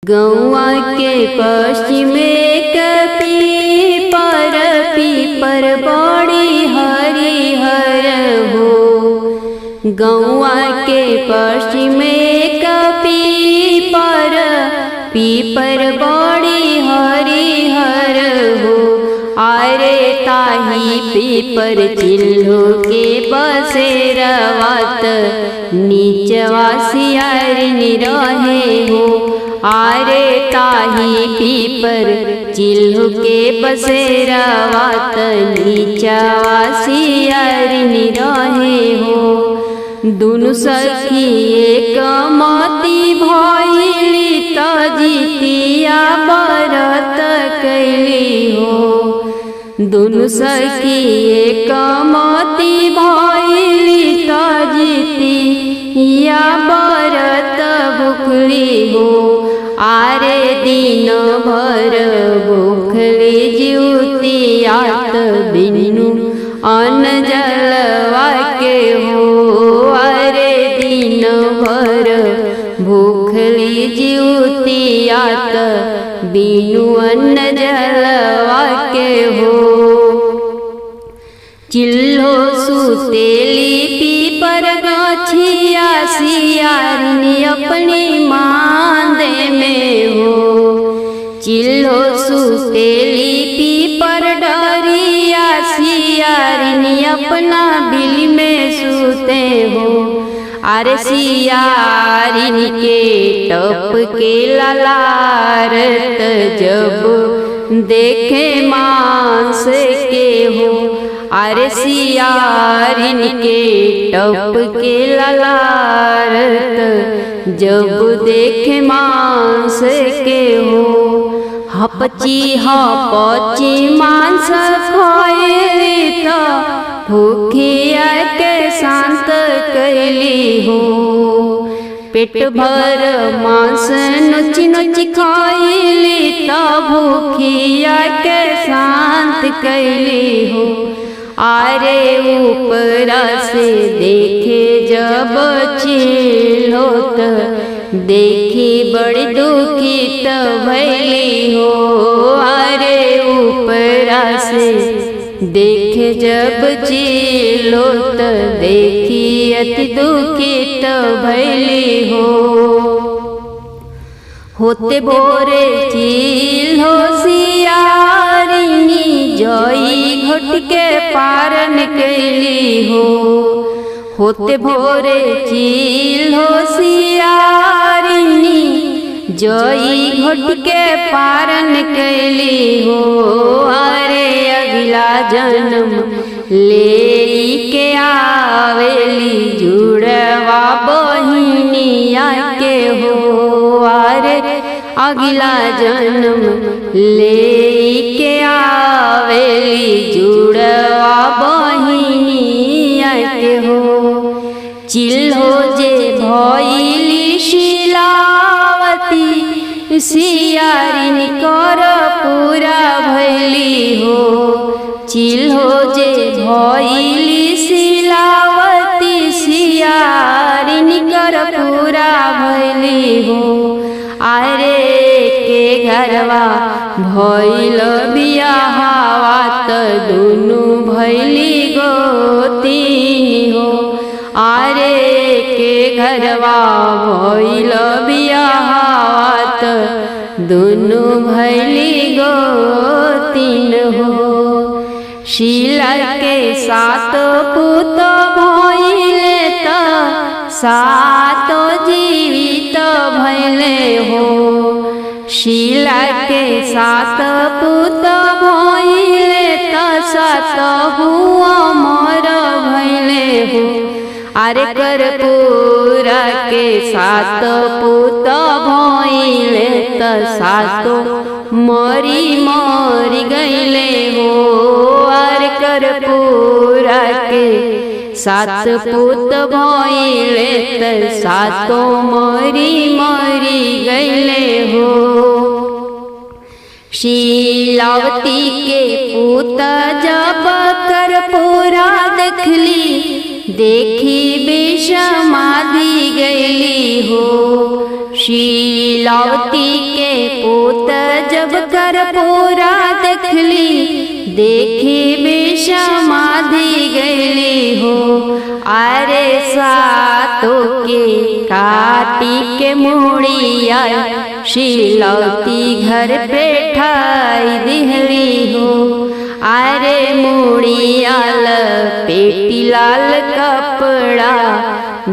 गौआ के पश्चिमे पीपर पीपर बड़ी हरिहर हो। गौआ के पश्चिमे पीपर पीपर बड़ी हरिहर हो। आरे ताही पीपर चिल्हो के बसेरवात नीचवा सियारिनी रहे हो। आरे ताही पीपर चिल्हो के बसेरवात नीचवा सियारिनी रहे हो। दुनु सखी एक मती भइली त जितिया बरत कैली हो। दुनु सखी एक मती भइली त जितिया बरत भुखली हो। आरे दिन भर भुखली जिउतियात बिनु अन्न जलवा के हो। आरे दिन भर भूखली जिउतियात बिनु अन्न जलवा के हो। चिल्हो सुतेली पीपर गछिया सियारिनी अपनी मांदे में हो। चिल्हो सुतेली पीपर डरिया सियारिनी अपना बिल में सूते हो। आरे सियारिनी के टप के ललारत जब देखे मांस के हो। आरे सियारिनी के टप के ललारत जब देखे मांस के हो। हपची हपची मांस खोए तो भूखिया के शांत कैली हो। पेट भर मांस नोची नोची खाइली तो भूखिया के शांत कैली हो। आरे ऊपरा से देखे जब चिल्हो देखी बड़ी दुखित भैली हो। आरे ऊपरा से देखे जब चिल्हो देखी अति दुखित भैली हो। होते भोरे चिल्हो सियारिनी जई घोट के पारन कैली हो। होते भोरे चिल्हो सियारिनी जई घोट के पारन कैली हो। अरे अगला जन्म ले के आवेली जुड़वा बहिनिया के हो। अरे अगला जन्म ले के आवेली जुड़वा बहिनिया के हो। चिल्हो जे भइली शिलावती सियारिनी कर पूरा भैली हो। चिल्हो जे भइली शिलावती सियारिनी कर पूरा भैली हो। आरे के घरवा भइल बियाहवा त दुनु भैली गोतिनी हो। आरे के घरवा भइल बियाहवा त दुनु भैली गोतिन हो। शीला के सात पुत भइले त सात जीवित भैले हो। शीला के सात पुत भइले त सात हुआ मर भैले हो। आरे कर्पूरा के सात पुत भइले त सातो मरी मरी गइले हो। आरे कर्पूरा के सात पुत भइले त सातो मरी मरी गइले हो। शीलावती के पुत जब कर्पूरा देखली देखी विषमादि गैली हो। शीलावती के पूत जब कर्पूरा देखली, देखी विषमाधि गईली हो। अरे सातो के काटी के मुड़िया, शीलावती घर बैठाई दिहली हो। अरे मुड़िया लपेटी लाल कपड़ा,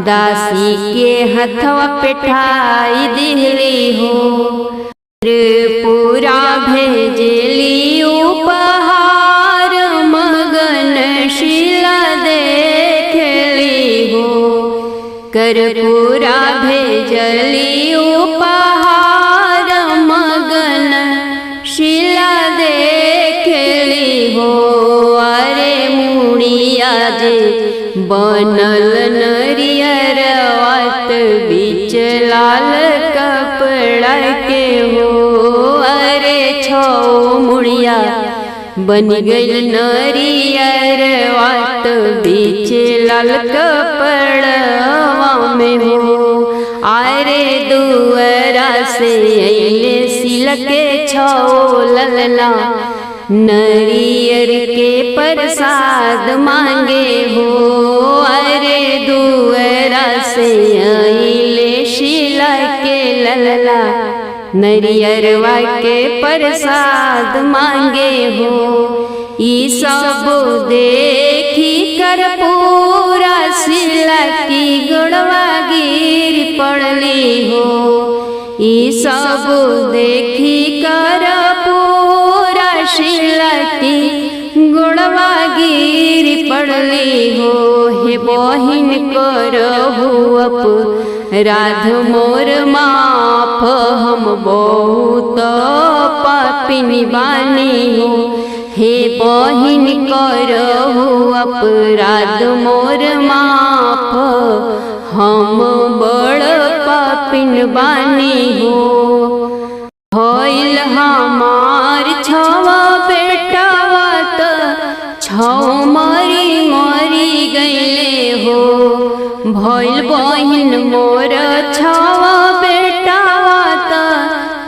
दासी के हथवा पेठाई दिहली हो। पूरा भेजली उपहार, मगन शीला देखली हो। कर्पूरा भेजली उपहार, मगन शीला देखली हो। अरे मुड़िया जे बनल नरियर वात, बीच लाल कपड़ा के हो। अरे छो मुड़िया बन गई नरियर वात, बीच लाल कपड़वा में हो। अरे दुअरा से अइले सिलके छो ललना, नरियर के प्रसाद मांगे हो। अरे दुअरा से अइले शीला के ललला, नरियरवा के प्रसाद मांगे हो। ई सब देखी कर्पूरा, शीला की गोड़वा गिर पड़ली हो। ई सब देखी कर्पूरा, शीला की गोड़वा गिर पड़ली हो। हे बहिन करहु अपराध मोर माफ, हम बहुत पापिन बानी हो। हे बहिन करहु अपराध मोर माफ, हम बड़ पापिन बानी हो। भइल हमार छवा बेटावा त छौ मरी मरी गईले हो। भइल बहिन मोर छवा बेटावा त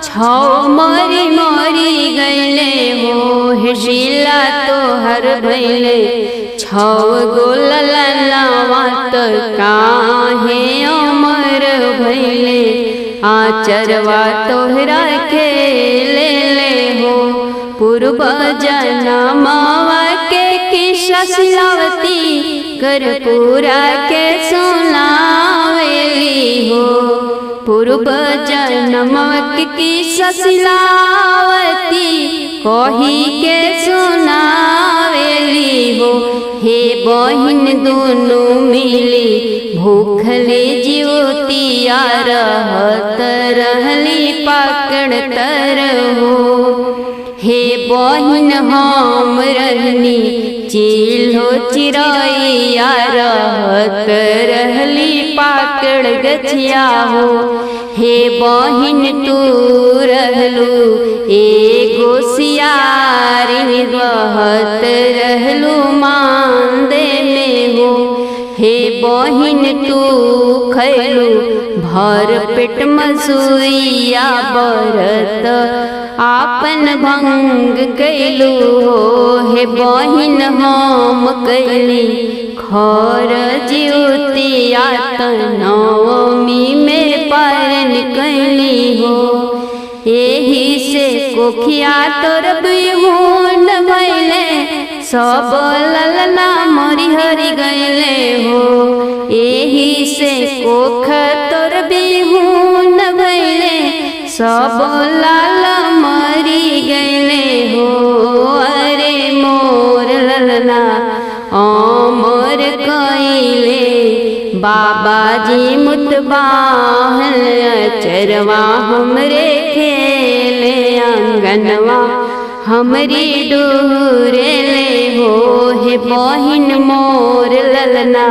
छौ मरी मरी गईले हो। हे शीला तोहर भइले छौ गो ललनावा त काहे अमर भइले, आचरवा तोहरा खेले ले हो। पूर्व जनमवा के किस्सा शीलावती, कर्पूरा के सुनावेली हो। पूर्व जन्मवा के किस्सा शीलावती, कही के सुनावेली हो। हे बहिन दोनों मिली भूखले जीवतिया, रहत रहली पाकड़ तर हो। हे बहिन हम रहनी चिल्हो चिरैया, रहत रहली पाकड़ गछिया हो। हे बहिन तू रहलू एगो सियारिन, रहत रहलू मांदे में हो। हे बहिन तू खैलू भर पेट मसूरिया, बरत आपन भंग कैलू हो। हे बहिन हम कैली खर ज्योतिया, नवमी में पारण कैली हो। एही से कोखिया तोर बिहुन भइले, सब ललना मरी हरि गईले हो। एही से कोख तोर बिहुन भइले, सब लाल मरी गईले हो। अरे मोर ललना अमर कइले, बाबाजी मुतबाहल, चरवा हमरे खेले आंगनवा हमरी डूरे ले हो। हे बहिन मोर ललना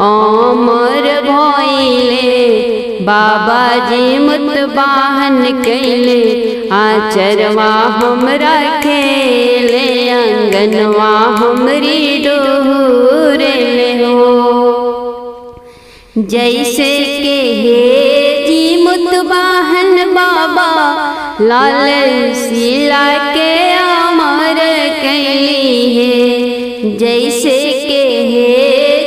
अमर भइले, बाबाजी मुतबाहन कैले, आचरवा हमरा खेले आंगनवा हमरी डोरे ले हो। जैसे के हे जी मुत बाहन बाबा लाल शिला के अमर कैली है। जैसे के है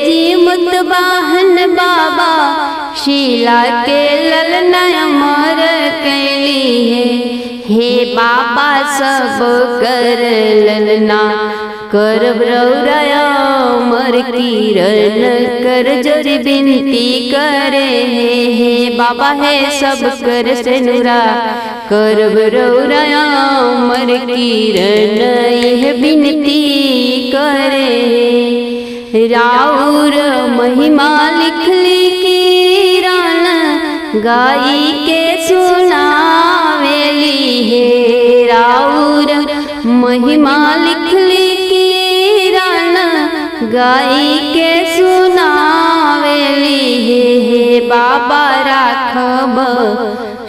जी मुत बाहन बाबा शिला के ललना अमर कैली है। हे बाबा सब कर ललना कर ब्रौराया मर किरण कर जोर बिनती करे। हे बाबा है सब कर सेनुरा कर ब्रौराया मर किरण यह बिनती करे। राउर महिमा लिख किरण गाई के सुनावेली है। राउर महिमा लिख किरण गाई के सुनावेली है। बाबा राखब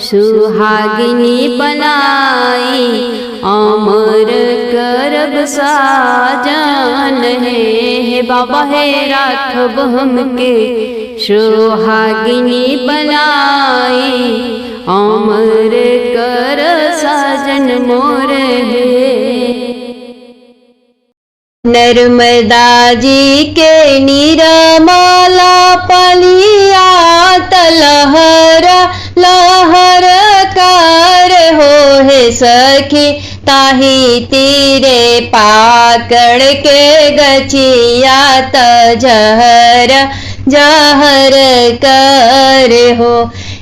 सुहागिनी बनाई अमर करब साजन है। बाबा है राखब हमके सुहागिनी बनाई अमर कर साजन मोर है। नर्मदा जी के निर्मला पलिया तलहर लहर कार हो है सखी ताही तीरे पाकड़ के गचिया तजहर जहर कर हो।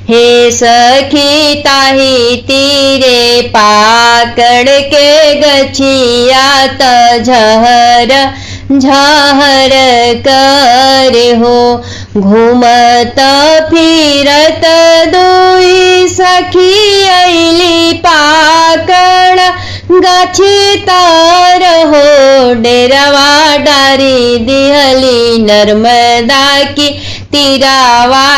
हे सखी ताही तीरे पाकड़ के गछिया तजहर झहर कर हो। घूमत फिरत दुई सखी अइली पाकड़ गाछी तर हो। डेरवा डारी दिहली नर्मदा की तीरावा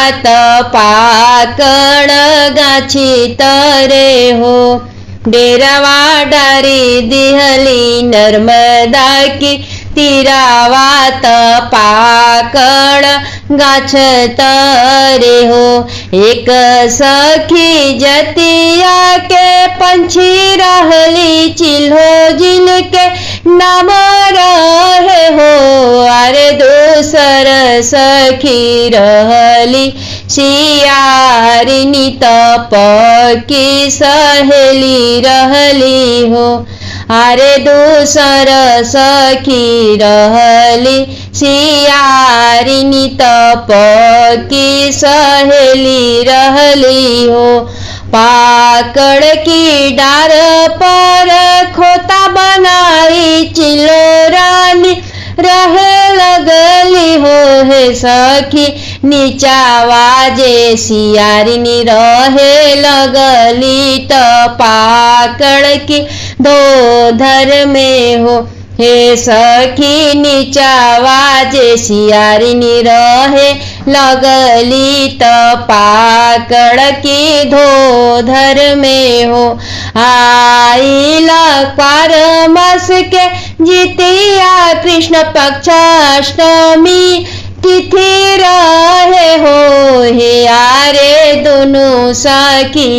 पाकड़ गाछी तरे हो। डेरवा डारी दिहली नर्मदा की तीरावा पाकड़ गाछ तरे हो। एक सखी जतिया के पंछी रहली चिल्हो जिनके नाम रहे हो। अरे दूसर सखी रहली सियारिनी तप की सहेली रहली हो। अरे दूसर सखी रहली सियारिनी तप की सहेली रहली हो। पाकड़ की डार पर खोता बनाई चिलोरानी रहे लगली हो। हे सखी नीचावा जे सियारिनी रहे लगली त पाकड़ की धोधर में हो। हे सखी नीचावा जे सियारिनी रहे लगली त पाकड़ की धोधर में हो। आइला पार मास के जितिया कृष्ण पक्ष अष्टमी तिथि रहे हो। हे आरे दोनों सखी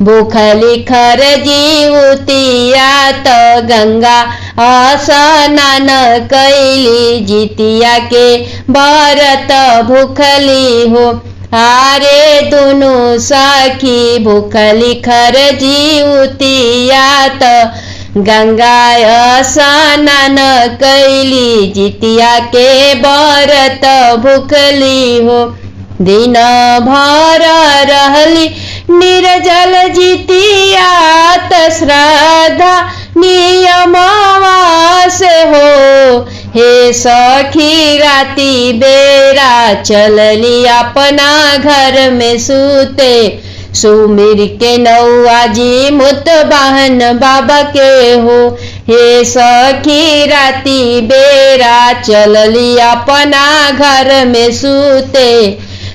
भूखली खर जीवतिया त गंगा स्नान कैली जितिया के व्रत भूखली हो। आरे दोनों सखी भूखली खर जीवतिया त गंगा स्नान कैली जितिया के व्रत भूखली हो। दिन भर रहली निर्जल जितिया त श्रद्धा नियमवा से हो। हे सखी राती बेरा चलली अपना घर में सूते। सुमिर के नौआ जी मुत बाहन बाबा के हो। हे सखी राती बेरा चलली अपना घर में सूते।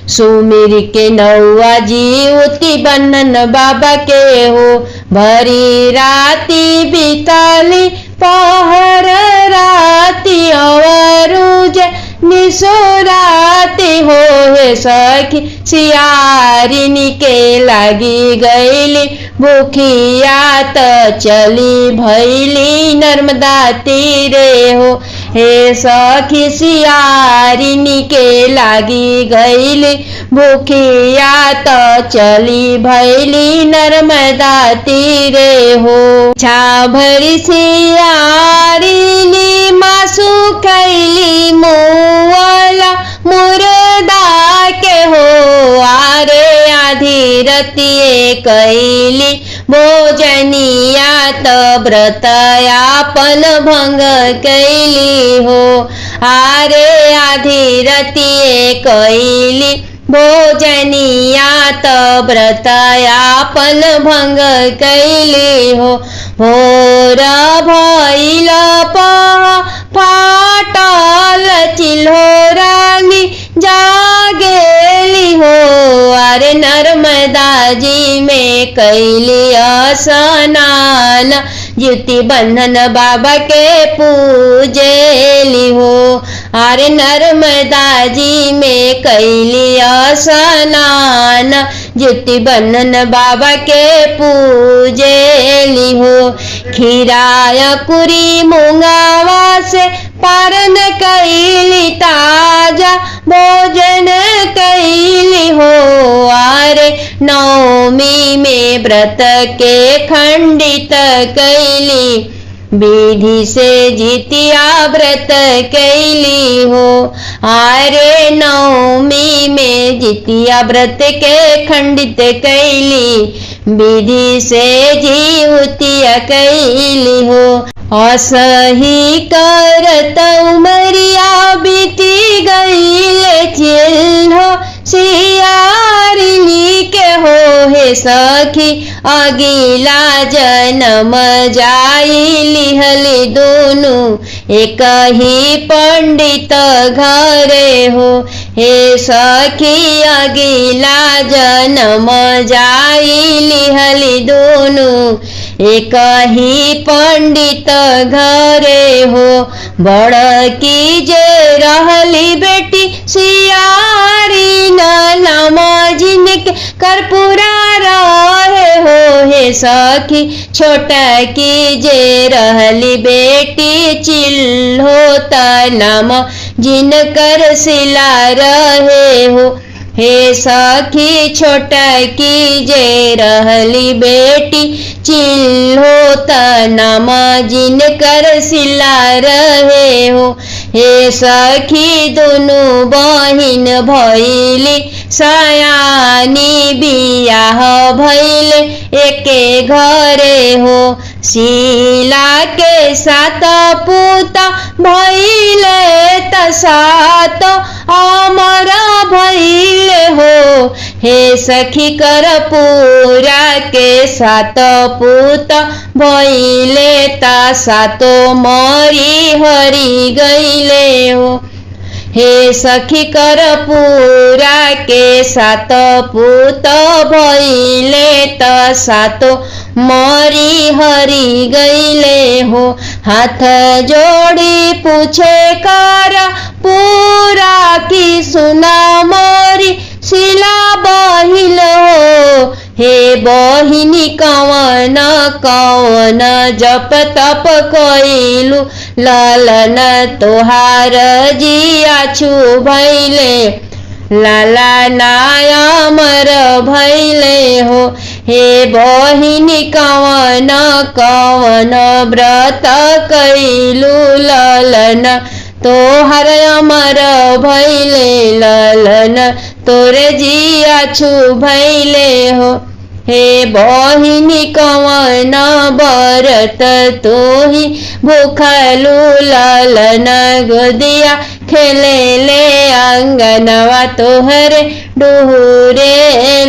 सुमिर के नौआ जी उती बन्नन बाबा के हो। भरी राती बीतली पहर राती अवरुज निसुरा राती हो हे सखी सियारिनी के लागी गईली भूखिया त चली भैली नर्मदा तीरे हो हे सखी सियारिनी के लागी गईली भूखिया त चली भैली नर्मदा तीरे हो छाभरी सियारिनी मासु खैली मुवला मुर्दा के हो आरे आधी रतिए कैली भोजनिया त व्रतयापन भंग कैली हो आरे आधी रतिए कैली भोजनिया त व्रतयापन भंग कैली हो भोर भइल फाटल चिल्होरानी जागेली हो अरे नर्मदा जी में कैली स्नान ज्योति बंधन बाबा के पूजेली हो अरे नर्मदा जी में कैली स्नान ज्योति बंधन बाबा के पूजेली हो खीराय कुरी मुंगावा से पारन कैली ताजा भोजन कैली हो आरे नवमी में व्रत के खंडित कैली विधि से जितिया व्रत कैली हो आरे नवमी में जितिया व्रत के खंडित कैली विधि से जीवतिया कैली हो असही करत उमरिया बीती गईल चिल्हो सियारिनी के हो हे सखी अगिला जन्म जाई लिहली दोनों एक ही पंडित घरे हो हे सखी अगिला जन्म जाई लिहली दोनों एक ही पंडित घरे हो बड़की जे रहली बेटी सियारी नाम जिनके कर्पूरा रहे हो हे सखी छोटा की जे रहली बेटी चिल्होता नाम जिनकर सिला रहे हो हे सखी छोटा की जे रहली बेटी चिल्होता नाम जिनकर सिला रहे हो हे सखी दोनों बहिन भैली सयानी बियाह भैले एके घरे हो शीला के सात पुता भैले त सात अमर भैले हो हे सखी कर्पूरा के सात पुत भैले ता सातो मरी हरि गईले हो हे सखी कर्पूरा के सात पुत भैले त सातो मरी हरि गईले हो हाथ जोड़ी पूछे कर पूरा की सुना मोरी शिला बहिल हो हे बहिनी कवन कवन जप तप कइलु ललन तोहार जिया छु भैले लाला नायमर भैले हो हे बहिनी कवन कवन व्रत कइलु ललन तोहर अमर भैले ललन तोरे जिया छु भैले हो हे बहिनी कवन बरत तोही भूखलु ललन गोदिया खेले ले अंगनवा तोहरे डुहुरे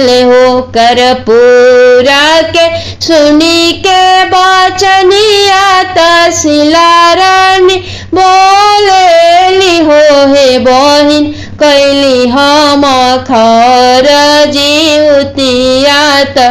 ले हो कर्पूरा के सुनी के बचनिया तसिला रानी बोलेली हो हे बहिन कैली हम खर जीवतिया त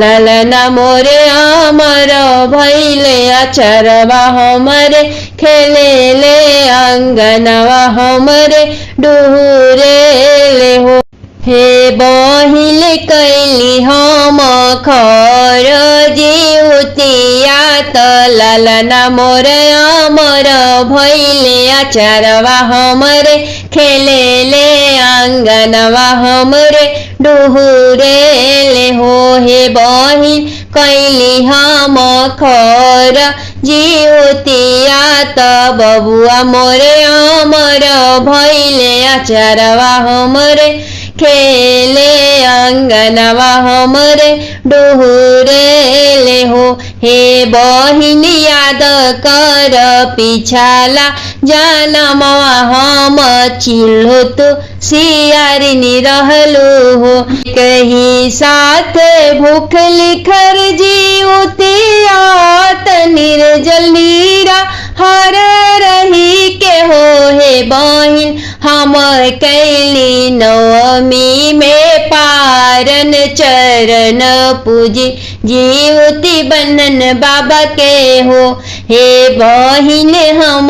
लालना मोरे अमर भैले अचरवा हमरे खेले ले अंगनवा हमरे डुहुरेले हो। हे बहिल कैली हम खर जिउतिया त लालना मोरे अमर भैले अचरवा हमरे खेले ले अंगनवा हमरे डुहुरेले हो। हे बहिन कैली हम खर जिउतिया त बबुआ मोरे अमर भैले अचरवा हमरे खेले अंगनवा हमरे डुहुरेले हो। हे बहिन याद कर पिछाला जनमवा हम चिल्हो तो सियारिनी रहलु हो। कहीं साथ भूख लिखर जिउतिया त निर्जल नीरा हर रही के हो। हे बहिन हम कैली नवमी में पारन चरण पूजी जिउति बन्धन बाबा के हो। हे बहिन हम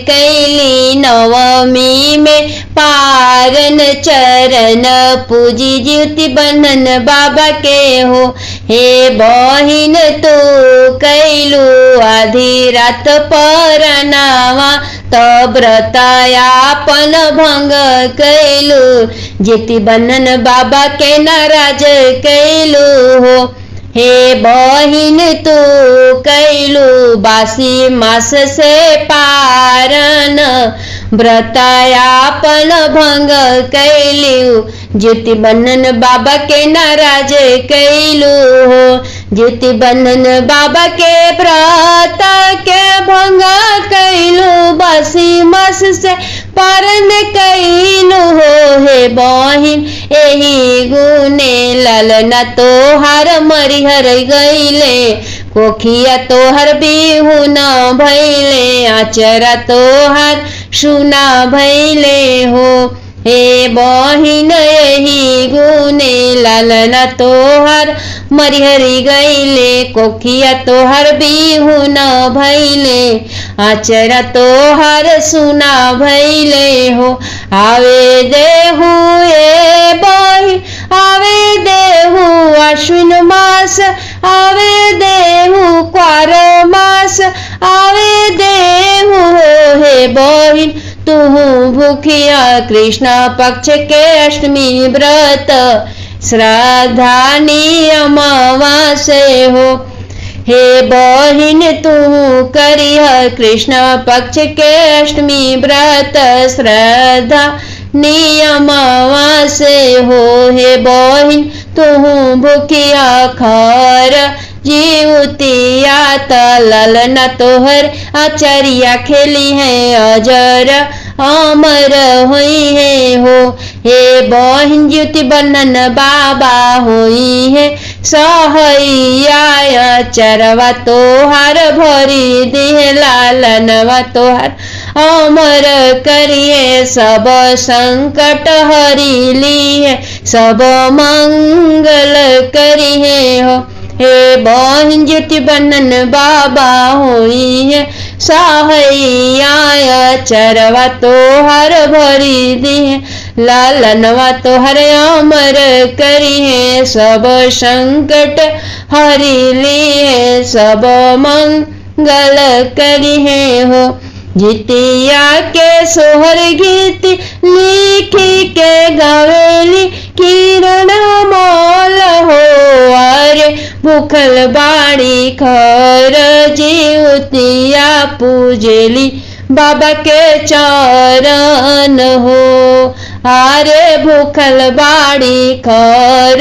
कैली नवमी में पारन चरण पूजी जिउति बन्धन बाबा के हो। हे बहिन तू कैलू आधी रात परनावा त व्रतायापन भंग कैलू जिउति बन्धन बाबा के नाराज कैलू हो। हे बहिन तू कैलू बासी मास से पारन व्रतायापन भंग कैलू जिउति बन्धन बाबा के नाराज कैलू हो। जिउति बन्धन बाबा के व्रत के भंग कैलू बासी मास से पारन कैलू हो। हे बहिन एही गुने लालना तोहार मरिहर गईले कोखिया तोहर बिहु न भैले आचरा तोहार सुना भैले हो। हे बहिन यही गुने लालना तोहर मरिहरी गईले कोखिया तोहर बिहु न भैले आचरा तोहर सुना भैले हो। आवे देहु ए बहिन आवे देहु आश्विन मास आवे देहु क्वार मास आवे देहु हो। हे बहिन तुहु भूखिया कृष्ण पक्ष के अष्टमी व्रत श्रद्धा नियमवासे हो। हे बहिन तू करिह कृष्ण पक्ष के अष्टमी व्रत श्रद्धा नियमवासे हो। हे बहिन तू भूखिया खर जिउतिया त लालना तोहर आचार्या खेली है अजर अमर हुई है हो। हे बहिन जिउति बन्धन बाबा हुई है सहैया चरवा तोहार भरी दिहे लालनवा तोहार अमर करिए सब संकट हरी लिए सब मंगल करिए हो। हे बहिन जिउति बन्धन बाबा हुई है सहाया चरवा तोहर भरी दिए लालनवा तोहर अमर करी है सब संकट हरी लिए सब मंगल करी है हो। जितिया के सोहर गीत लिखी के गावेली किरण मोल हो। अरे भूखल बाड़ी खर जिउतिया पूजेली बाबा के चरण हो। अरे भूखल बाड़ी खर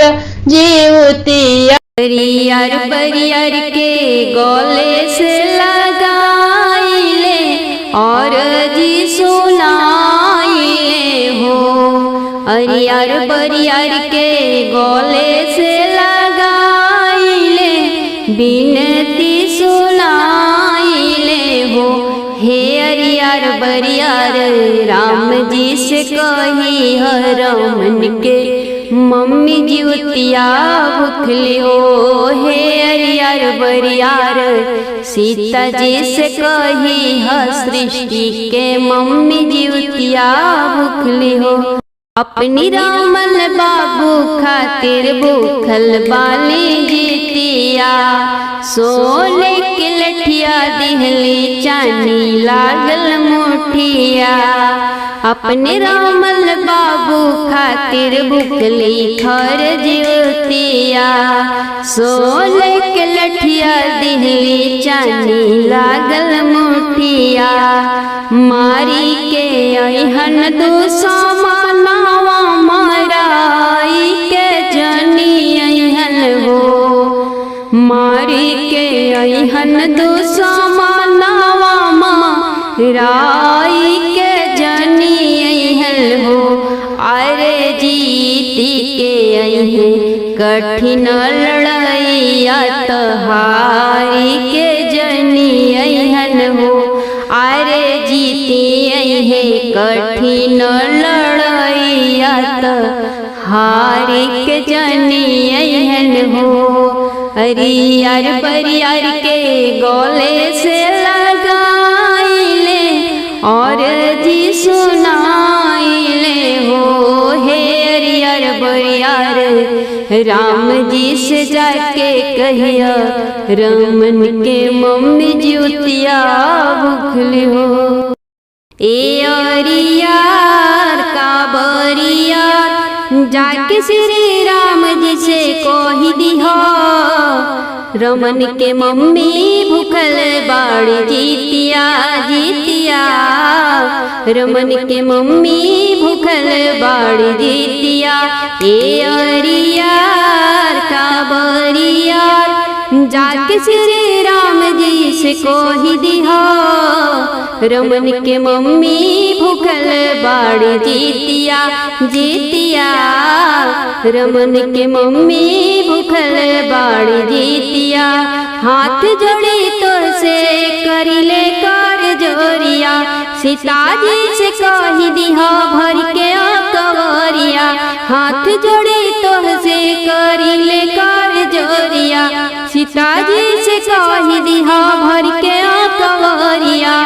जिउतिया बरियार बरियार के गले से लगाइले और जी सुनाइले हो। अरियार बरियार के गले से लगाइले बिनती सुनाइले हो। हे अरियार बरियार राम जी से कही हर मन के मम्मी जीवतिया भूखली हो। हे अरियर बरियार सीता जी से कही है सृष्टि के मम्मी जीवतिया भूखली हो। अपनी रामल बाबू खातिर भूखल बाली जीतिया सोने के लठिया दिहली चानी लागल मुठिया। अपने रामल बाबू खातिर भूखली खर जीवतिया सोने के लठिया दिहली चानी लागल मुठिया। मारी के अहन दुश्मनवा मराई के जनी अहन हो। मारी के अहन दुश्मनवा मराई के जनी अहन हो। अरे जीती के अहे कठिन लड़ैया तहारी के जनी अहन हो। अरे जीती है कठिन लड़ैया तहारी के जनी अहन हो। अरियर बरियार के गले से लगाइले और जी सुनाइले हो। हे अरियर बरियार राम जी से जाके कहिया रमन के मम्मी जीवतिया भूखली हो। ए अरियार का बरियार जाके श्री राम जी से कही दिहो रमन के मम्मी भूखल बाड़ी जीतिया जीतिया। रमन के मम्मी भूखल बाड़ी जीतिया। ए अरियार का बरियार जाके श्री राम जी से कही दिहो रमन के मम्मी भूखल बाड़ी जीतिया जीतिया। रमन के मम्मी भूखल बाड़ी जीतिया। हाथ जोड़ी तो से करिले कर जोरिया सीता जी से कही दिहा भर के कवरिया। हाथ जोड़ी तो से करिले कर जोरिया सीता जी से कही दिहा भर के कवरिया।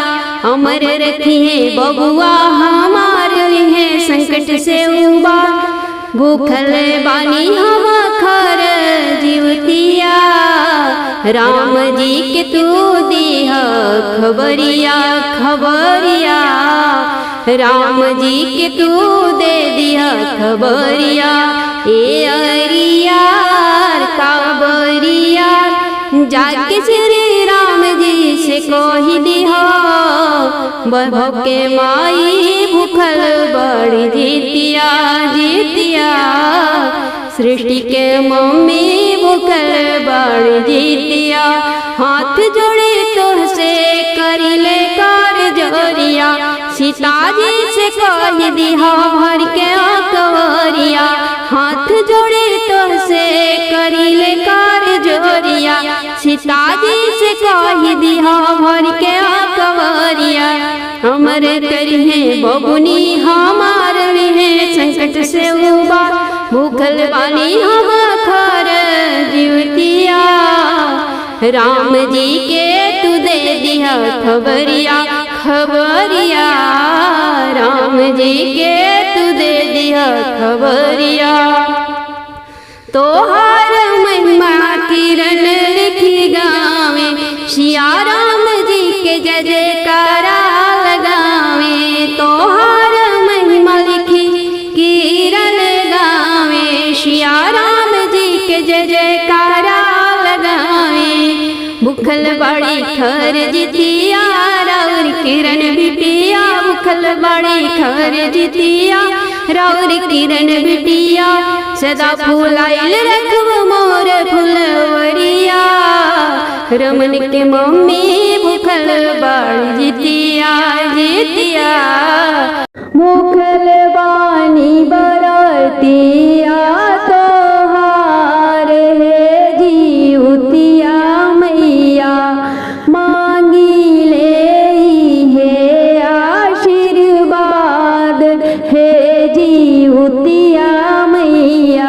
अमर रखी है बबुआ हमार है संकट से उबार भूखल बानी हम खर जीवतिया। राम जी के तू दीह खबरिया खबरिया। राम जी के तू दे दिया खबरिया। ए अरियार का बरियार जाके श्री राम जी से कही दिहा वैभव के माई भूखल बड़ी जीतिया जीतिया। सृष्टि के मम्मी भूखल बड़ी जीतिया। हाथ जोड़े तो से करिले कर जोरिया सीता जी से कही दिहा भर के कवरिया। हाथ जोड़े तो से करिले कर जोरिया सीता जी से कही दिहा भर के कवरिया। हमर करी है बबुनी हमार है संकट से उबार भूखल बानी हम खर जीवतिया। राम जी के तू दे दिया खबरिया खबरिया। राम जी के तू दे दिया खबरिया। तोहार महिमा किरण लिखी गावे सिया राम जी के जय जयकारा लगावे। तोहार महिमा लिखी किरण गावे सिया राम जी के जय जयकारा लगावे। भूखल बड़ी खर जीतिया राउर किरण बिटिया भूखल बड़ी खर जीतिया राउर किरण बिटिया। सदा फूलाइल रखब मोर फुलवरिया। रमन के मम्मी भूखल बाड़ी जीतिया जीतिया। भूखल बानी बरतिया तोहार है जीवतिया मैया। मांगी ले है आशीर्वाद है जीवतिया मैया।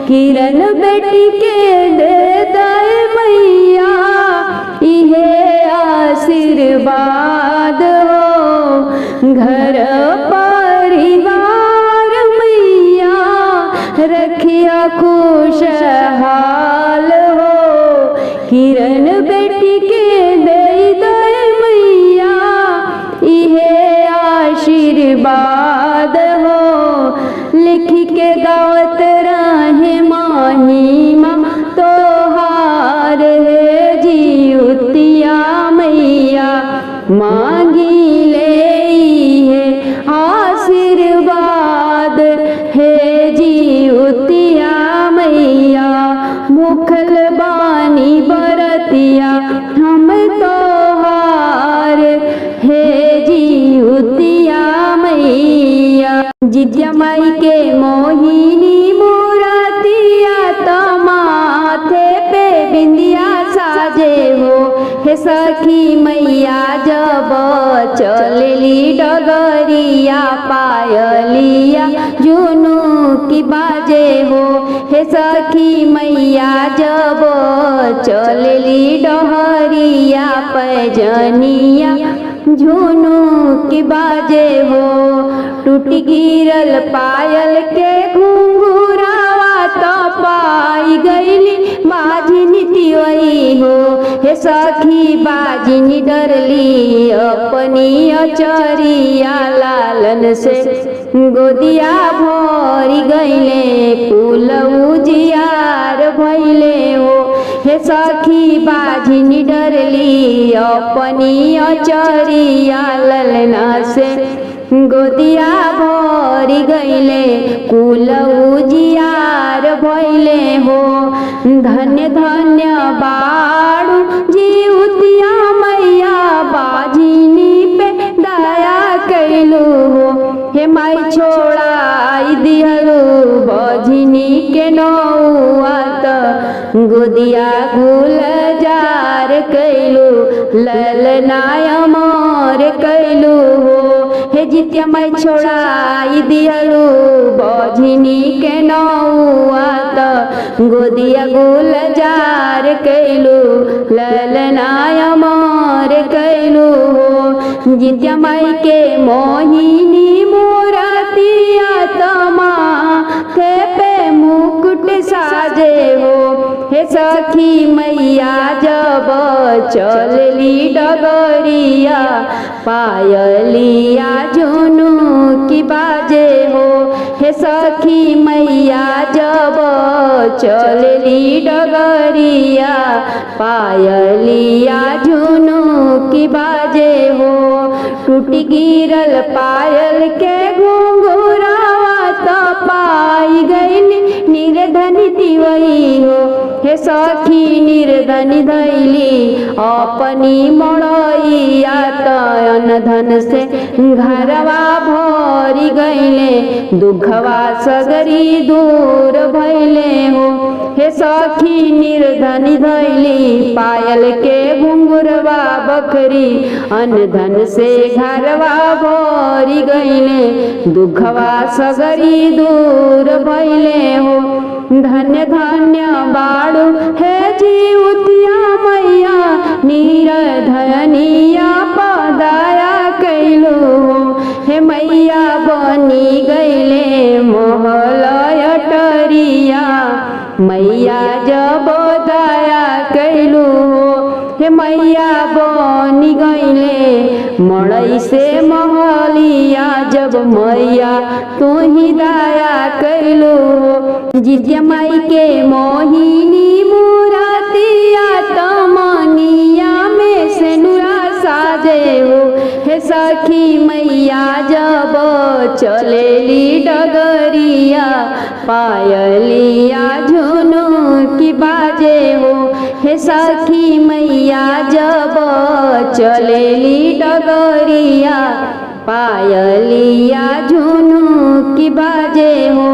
किरण बेटी के दे दे मैया इहे आशीर्वाद हो। घर परिवार मैया रखिया खुशहाल हो। किरण बेटी के दे दे मैया इहे आशीर्वाद हो। लिख के गावत रहे महिमा तोहार है जीवतिया मैया मांगी ले है आशीर्वाद है जीवतिया मैया। मुखल बानी बरतिया हम तोहार है जीवतिया मैया। जितिया माई के मोहिनी मूरतिया तो माथे पे बिंदिया साजे हो। हे सखी मैया जब चलेली डगरिया पायलिया जुनू की बाजे हो। हे सखी मैया जब चलेली डहरिया पैजनिया झुनू की बाजे हो। टूट गिरल पायल के घुंघुरावा तो पाई गईली बाजिनी तिवई हो। हे सखी बाजिनी डरली अपनी अचरिया लालन से गोदिया भरी गईले कुल उजियार भइले हो। हे सखी बाजिनी डरली अपनी अचरिया ललना से गोदिया भरी गईले कुल उजियार भइले हो। धन्य धन्य बाड़ू जीवतिया मैया बाजिनी पे दया कैलू हो। हे माई छोड़ाई दिहलू बजिनी के नौआ त गोदिया गुलजार कैलू ललनाय अमर कैलू हो। हे जितिया माई छोड़ाई दिहलू बजिनी के नौआ त गोदिया गुलजार कैलू ललनाय अमर कैलू हो। जितिया माई के मोहिनी मूरतिया तमा थे पे मुकुट साजे हो। हे सखी मैया जब चलली डगरिया पायलिया जुनू की बाजे हो। हे सखी मैया जब चलली डगरिया पायलिया जुनू की बाजे हो। टूट गिरल पायल के घुंघुरावा तो पाई गईली निर्धनी तिवई हो। हे सखी निर्धनी धैली अपनी मड़ैया तयन धन से घरवा भरी गईले दुखवा सगरी दूर भइले हो। हे सखी निर्धनी धैली पायल के घुंघुरवा बकरी अनधन से घरवा भरी गईले दुखवा सगरी दूर भइले हो। धन्य धन्य बाड़ू हे जीवतिया मैया निर्धनिया पदाया कैलू हो। हे मैया बनी गईले मोहलय टरिया मैया जब दया कैलू हो। हे मैया बनी गईले मड़ई से महलिया जब मैया तू ही दया कैलू हो। जितिया माई के मोहिनी मूरतिया तमनिया में से नुरा साजे हो। हे सखी मैया जब चलेली डगरिया पायलिया झुनू की बाजे हो। हे सखी मैया जब चलेली डगरिया पायलिया झुनू की बाजे हो।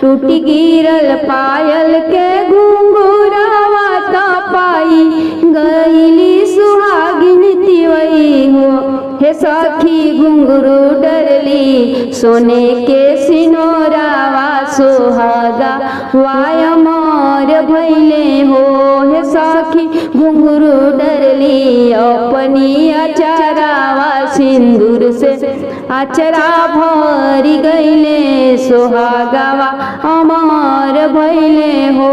टूट गिरल पायल के घुंघुरावा तो पाई गईली सुहागिन तिवई हो। हे सखी घुंघरू डरली सोने के सिनोरावा सुहागा वाय मोर भैले हो। हे सखी घुंघरू डरली अपनी अचरावा सिंदूर से अचरा भरी गईले सुहागावा अमर भैले हो।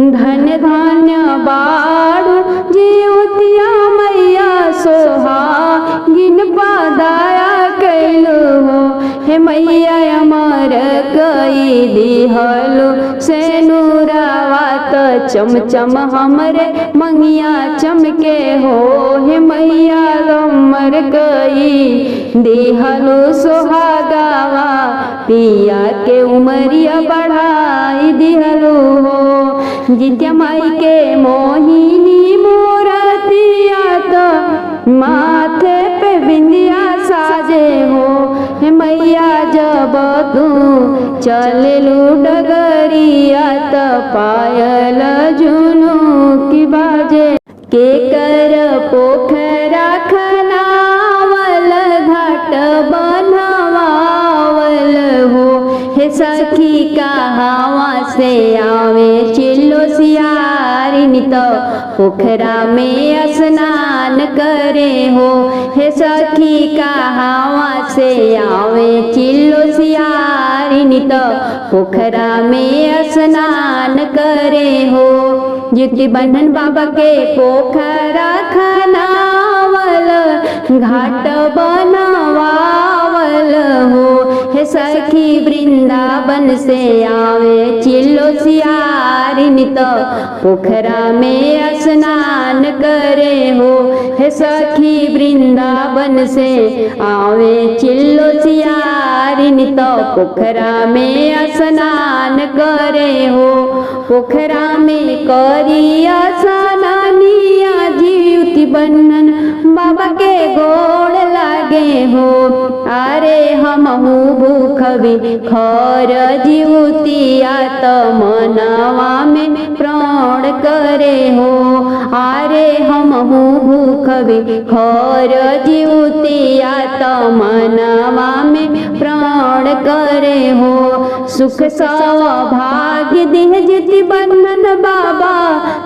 धन धान्य बाड़ू जीवतिया मैया सोहागिन पदाया कैलू हो। हे मैया अमर कई दिहलो से नूरावा त चमचम हमरे मंगिया चमके हो। हे मैया अमर कई दिहलो सोहागावा पिया के उमरिया बढ़ाई दिहलो हो। जित्या माई के मोहिनी मूरतिया तो माथे पे बिंदिया साजे हो। हे मैया जब तू चलेलू डगरिया तो पायल जुनू की बाजे के कर पोखरा खनावल घाट बनवावल हो। हे सखी कहावा से आवे चिल्लो सियारिन तो पोखरा में स्नान करे हो। हे सखी कहावा से आवे चिल्लो सियारिन तो पोखरा में स्नान करे हो। जिति बंधन बाबा के पोखरा खनावल घाट बनवावल हो। हे सखी वृंदावन से आवे चिल्लो सियारिन तो पोखरा में स्नान करे हो। हे सखी वृंदावन से आवे चिल्लो सियारिन तो पोखरा में स्नान करे हो। पोखरा में करिया स्नानिया जीवति बंधन बाबा के गोड़ लागे हो। अरे हमहू भूखबी खर जीवतिया त मनवा में प्राण करे हो। अरे हमहू भूखबी खर जीवतिया त मनवा में प्राण करे हो। सुख सौभाग्य देह जिति बंधन बाबा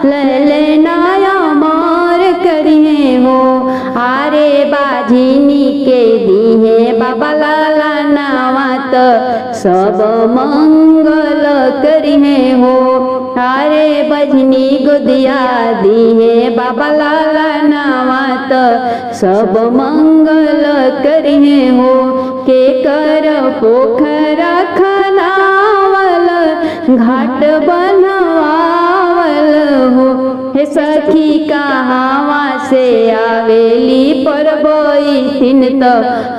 ले नाया मार करिए हो। आरे बाजिनी के दिहे बाबा लाला नावा त सब मंगल करिए हो। आरे बजनी गोदिया दिहे बाबा लाला नावा त सब मंगल करिए हो। के कर पोखरा खनावल घाट बनवावल हो। हे सखी कहावा से आवेली पर बैठिन त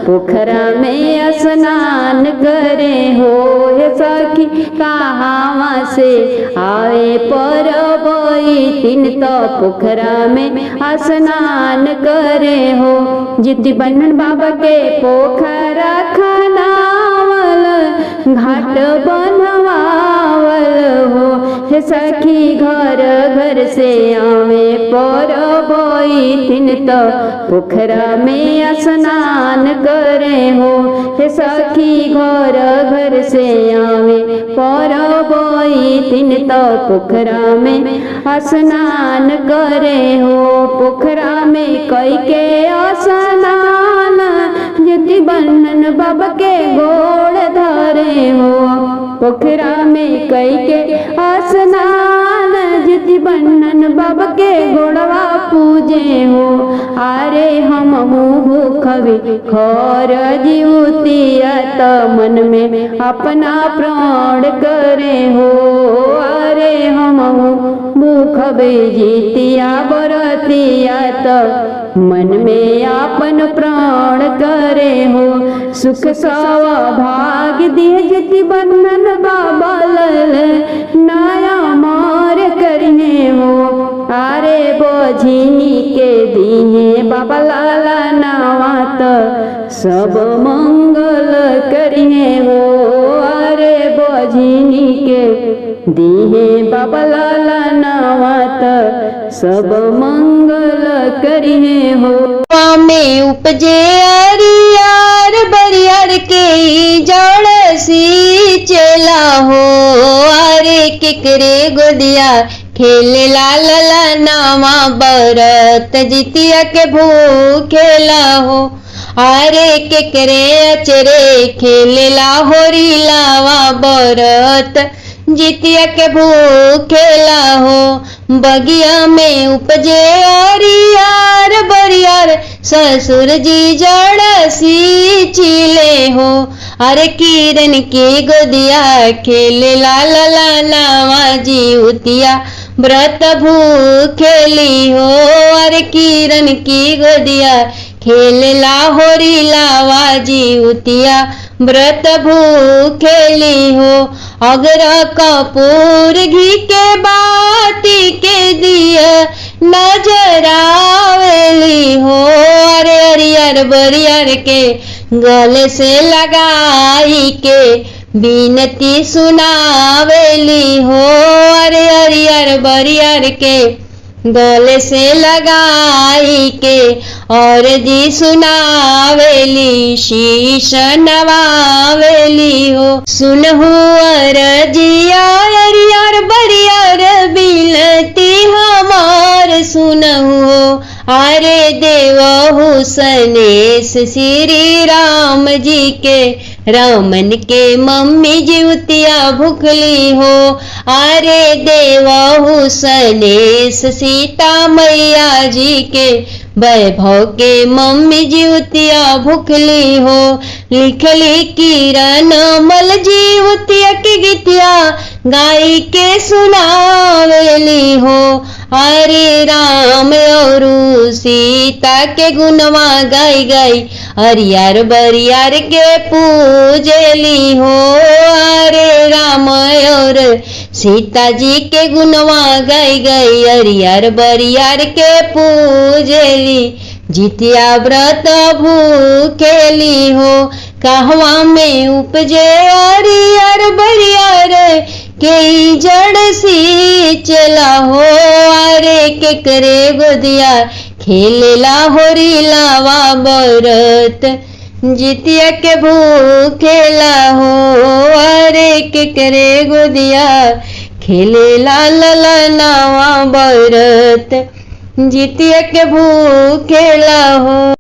पोखरा में स्नान करे हो। हे सखी कहावा से आवे पर बैठिन त पोखरा में स्नान करे हो। जिति बंधन बाबा के पोखरा खनावल घाट बनवावल हो। हे सखी घर घर से आवे पर बैठिन त पोखरा में स्नान करे हो। हे सखी घर घर से आवे पर बैठिन त पोखरा में स्नान करे हो। पोखरा में कई के स्नान जिति बंधन बाबा के गोड़ धरे हो। पोखरा में कई के स्नान जिति बंधन बाबा के गोड़वा पूजे हो। अरे हमहू भूखबी खर जीवतिया त मन में अपना प्राण करे हो। अरे हमहू भूखबी जीतिया बरतिया त मन में अपन प्राण करे हो। सुख सौभाग्य दिए जिति बंधन बाबा नाया मार करने हो। अरे बोझिनी के दिए बाबा लाला नावा त सब मंगल करिए हो। अरे बोझिनी के दिए बाबा लाला नावा त सब मंगल करिए हो। में उपजे अरियार बरियार के जड़ सींचेला हो। अरे केकरे गोदिया खेले लाला नामा बरत जितिया के भूखेला हो। अरे केकरे अचरे खेले लाहोरी लावा बरत जितिया के भूखेला हो। बगिया में उपजे अरियार बरियार ससुर जी जड़ सींचिले हो। अरे किरण की गोदिया खेले लाला नावा जीवतिया व्रत भूखेली हो। अरे किरण की गोदिया खेले लाहोरी लावा जीवतिया व्रत भूखेली हो। अगर कपूर घी के बाती के दिया नजर आवेली हो। अरे अरियर बरियर के गले से लगाई के बिनती सुनावेली हो। अरे अरियर बरियर के गले से लगाई के और जी सुनावेली शीश नवावेली हो। सुनहु अरजिया अरियर बरियर बिनती हमार सुनहु। अरे देवहु सनेस श्री राम जी के रामन के मम्मी जीवतिया भुखली हो। अरे देवहु सनेस सीता मैया जी के वैभव के मम्मी जीवतिया भुखली हो। लिखली किरण मल जीवतिया की गीतिया गाई के सुनावेली हो। अरे राम और सीता के गुणवा गाई गाई अरियार बरियार के पूजली हो। अरे राम और सीता जी के गुणवा गाई गाई अरियार बरियार के पूजली जितिया व्रत भूखेली हो। कहवा में उपजे अरियार बरियार के जड़ सींचला हो। अरे केकरे गोदिया खेले लाहोरी लावा बरत जितिया के भूखेला हो। अरे केकरे गोदिया खेले लाला नावा बरत जितिया के भूखेला हो।